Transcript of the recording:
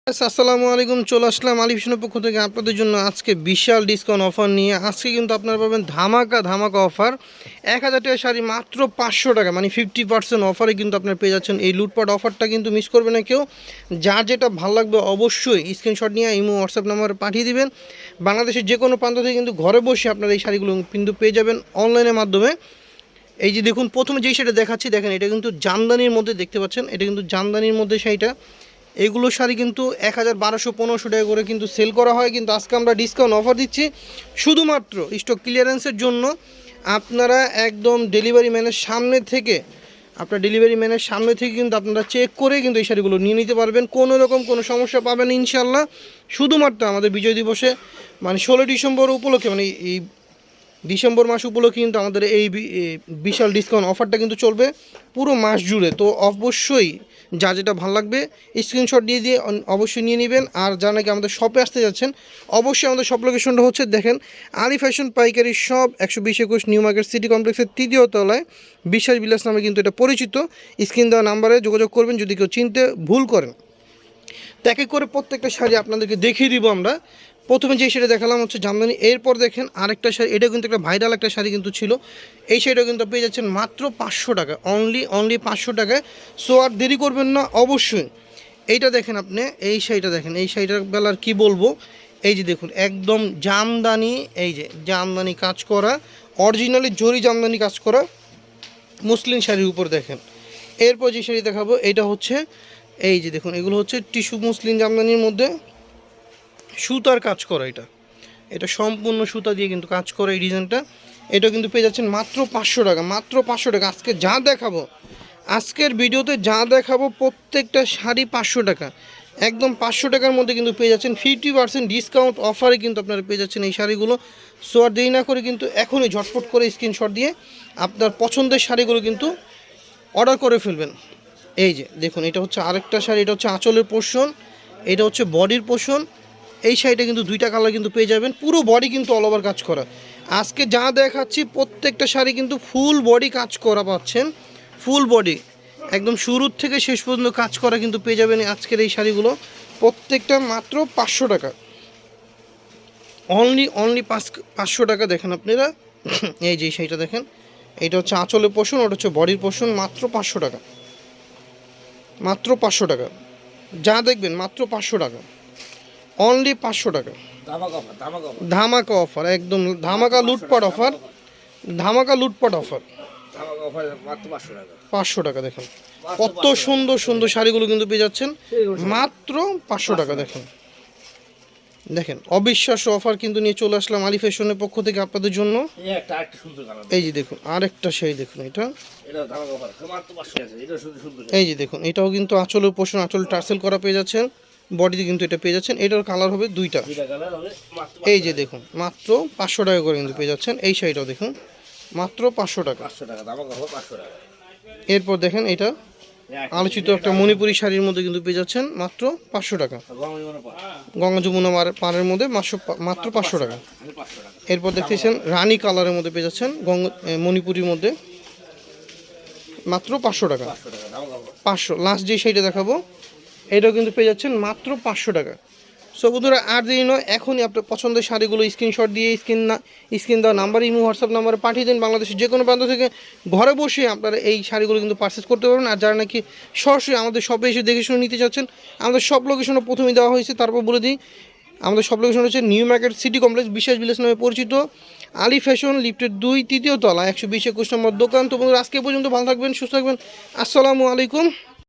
আসসালামু আলাইকুম, চলে আসলাম আলী ফ্যাশনের পক্ষ থেকে আপনাদের জন্য আজকে বিশাল ডিসকাউন্ট অফার নিয়ে। আজকে কিন্তু আপনারা পাবেন ধামাকা ধামাকা অফার। 1000 টাকা শাড়ি মাত্র 500 টাকা, মানে 50% অফারে কিন্তু আপনারা পেয়ে যাচ্ছেন। এই লুটপাট অফারটা কিন্তু মিস করবে না কেউ। যার যেটা ভালো লাগবে অবশ্যই স্ক্রিনশট নিয়ে ইমো হোয়াটসঅ্যাপ নাম্বারে পাঠিয়ে দিবেন। বাংলাদেশের যে কোনো প্রান্ত থেকে কিন্তু ঘরে বসে আপনারা এই শাড়িগুলো কিন্তু পেয়ে যাবেন অনলাইনের মাধ্যমে। এই যে দেখুন, প্রথমে যেই শাড়িটা দেখাচ্ছি দেখেন, এটা কিন্তু জামদানির মধ্যে দেখতে পাচ্ছেন। এটা কিন্তু জামদানির মধ্যে শাড়িটা। এগুলো শাড়ি কিন্তু 1200-1500 টাকা করে কিন্তু সেল করা হয়, কিন্তু আজকে আমরা ডিসকাউন্ট অফার দিচ্ছি শুধুমাত্র স্টক ক্লিয়ারেন্সের জন্য। আপনারা একদম ডেলিভারি ম্যানের সামনে থেকে কিন্তু আপনারা চেক করে কিন্তু এই শাড়িগুলো নিয়ে নিতে পারবেন। কোনো রকম কোনো সমস্যা পাবেন ইনশাল্লাহ। শুধুমাত্র আমাদের বিজয় দিবসে, মানে 16 ডিসেম্বর উপলক্ষে, মানে এই ডিসেম্বর মাস উপলক্ষে কিন্তু আমাদের এই বিশাল ডিসকাউন্ট অফারটা কিন্তু চলবে পুরো মাস জুড়ে। তো অবশ্যই যা যেটা ভালো লাগবে স্ক্রিনশট দিয়ে অবশ্যই নিয়ে নেবেন। আর যারা নাকি আমাদের শপে আসতে যাচ্ছেন, অবশ্যই আমাদের শপ লোকেশনটা হচ্ছে দেখেন, আলী ফ্যাশন পাইকারি শপ 120-21 নিউ মার্কেট সিটি কমপ্লেক্সের 3য় তলায়, বিশ্বাস বিলাস নামে কিন্তু এটা পরিচিত। স্ক্রিন দেওয়া নাম্বারে যোগাযোগ করবেন যদি কেউ চিনতে ভুল করেন। তো এক এক করে প্রত্যেকটা শাড়ি আপনাদেরকে দেখিয়ে দিব আমরা। প্রথমে যে শাড়ি দেখালাম হচ্ছে জামদানি। এরপর দেখেন আরেকটা শাড়ি, এটা কিন্তু একটা ভাইরাল একটা শাড়ি কিন্তু ছিল। এই শাড়িটা কিন্তু পেয়ে যাচ্ছেন মাত্র 500 টাকা, অনলি 500 টাকায়। সো আর দেরি করবেন না অবশ্যই। এইটা দেখেন আপনি, এই শাড়িটা দেখেন, এই শাড়িটার বেলার কি বলবো। এই যে দেখুন, একদম জামদানি, এই যে জামদানি কাজ করা, অরিজিনালি জরি জামদানি কাজ করা মুসলিম শাড়ির উপর দেখেন। এরপর যে শাড়ি দেখাবো এটা হচ্ছে, এই যে দেখুন, এগুলো হচ্ছে টিস্যু মুসলিম জামদানির মধ্যে সুতার কাজ করা। এটা সম্পূর্ণ সুতা দিয়ে কিন্তু কাজ করা এই ডিজাইনটা। এটা কিন্তু পেয়ে যাচ্ছেন মাত্র 500 টাকা, মাত্র 500 টাকা। আজকে যা দেখাবো, আজকের ভিডিওতে যা দেখাবো প্রত্যেকটা শাড়ি 500 টাকা, একদম 500 টাকার মধ্যে কিন্তু পেয়ে যাচ্ছেন। 50% ডিসকাউন্ট অফারে কিন্তু আপনারা পেয়ে যাচ্ছেন এই শাড়িগুলো। সো আর দেরি না করে কিন্তু এখনই ঝটপট করে স্ক্রিনশট দিয়ে আপনার পছন্দের শাড়িগুলো কিন্তু অর্ডার করে ফেলবেন। এই যে দেখুন, এটা হচ্ছে আরেকটা শাড়ি, এটা হচ্ছে আঁচলের পোর্শন, এটা হচ্ছে বডির পোর্শন। এই শাড়িটা কিন্তু দুইটা কালার কিন্তু পেয়ে যাবেন, পুরো বডি কিন্তু অল ওভার কাজ করা। আজকে যা দেখাচ্ছি প্রত্যেকটা শাড়ি কিন্তু ফুল বডি কাজ করা পাচ্ছেন, ফুল বডি একদম শুরুর থেকে শেষ পর্যন্ত কাজ করা কিন্তু পেয়ে যাবেন আজকের এই শাড়িগুলো। প্রত্যেকটা মাত্র 500 টাকা, অনলি 500 টাকা। দেখেন আপনারা, এই যে শাড়িটা দেখেন, এইটা হচ্ছে আঁচলের পোর্শন, ওটা হচ্ছে বডির পোর্শন, মাত্র 500 টাকা, মাত্র 500 টাকা। যা দেখবেন মাত্র 500 টাকা, অনলি 500 টাকা। ধামাকা অফার, একদম ধামাকা লুটপাট অফার, ধামাকা লুটপাট অফার। 500 টাকা। দেখেন কত সুন্দর সুন্দর শাড়িগুলো কিন্তু পেয়ে যাচ্ছেন মাত্র 500 টাকা। দেখেন অবিশ্বাস্য অফার কিন্তু নিয়ে চলে আসলাম আলী ফ্যাশনের পক্ষ থেকে আপনাদের জন্য। এই যে দেখুন আরেকটা শাড়ি দেখুন, এই যে দেখুন, এটাও কিন্তু আঁচলের পোর্শন, আঁচল টার্সেল করা পেয়ে যাচ্ছেন, বডিতে কিন্তু এটা পেয়ে যাচ্ছেন। এটার কালার হবে দুইটা। এই যে দেখুন, মাত্র 500 টাকা করে কিন্তু পেয়ে যাচ্ছেন। এই শাড়িটাও দেখুন মাত্র 500 টাকা। এরপর দেখেন, এটা আলোচিত একটা মণিপুরি শাড়ির মধ্যে কিন্তু পেয়ে যাচ্ছেন মাত্র 500 টাকা, গঙ্গা যমুনা পাড়ের মধ্যে মাত্র 500 টাকা। এরপর দেখতেছেন রানী কালারের মধ্যে পেয়ে যাচ্ছেন মণিপুরির মধ্যে মাত্র 500 টাকা। 500। লাস্ট যে শাড়িটা দেখাবো এটাও কিন্তু পেয়ে যাচ্ছেন মাত্র 500 টাকা। সো বন্ধুরা, আর দেরি নয়, এখনই আপনার পছন্দের শাড়িগুলো স্ক্রিনশট দিয়ে স্ক্রিন দেওয়া নাম্বার, ইমো হোয়াটসঅ্যাপ নাম্বারে পাঠিয়ে দিন। বাংলাদেশের যে কোনো প্রান্ত থেকে ঘরে বসে আপনারা এই শাড়িগুলো কিন্তু পারচেস করতে পারবেন। আর যারা নাকি সরাসরি আমাদের শপে এসে দেখে শুনে নিতে চাচ্ছেন, আমাদের সব লোকেশনও প্রথমেই দেওয়া হয়েছে। তারপর বলে দিই, আমাদের সব লোকেশন হচ্ছে নিউ মার্কেট সিটি কমপ্লেক্স, বিশ্বাস বিলাস নামে পরিচিত, আলী ফ্যাশন লিফটের 2 3য় তলা 120-21 নম্বর দোকান। তো বন্ধুরা, আজকে পর্যন্ত ভালো থাকবেন, সুস্থ থাকবেন। আসসালামু আলাইকুম।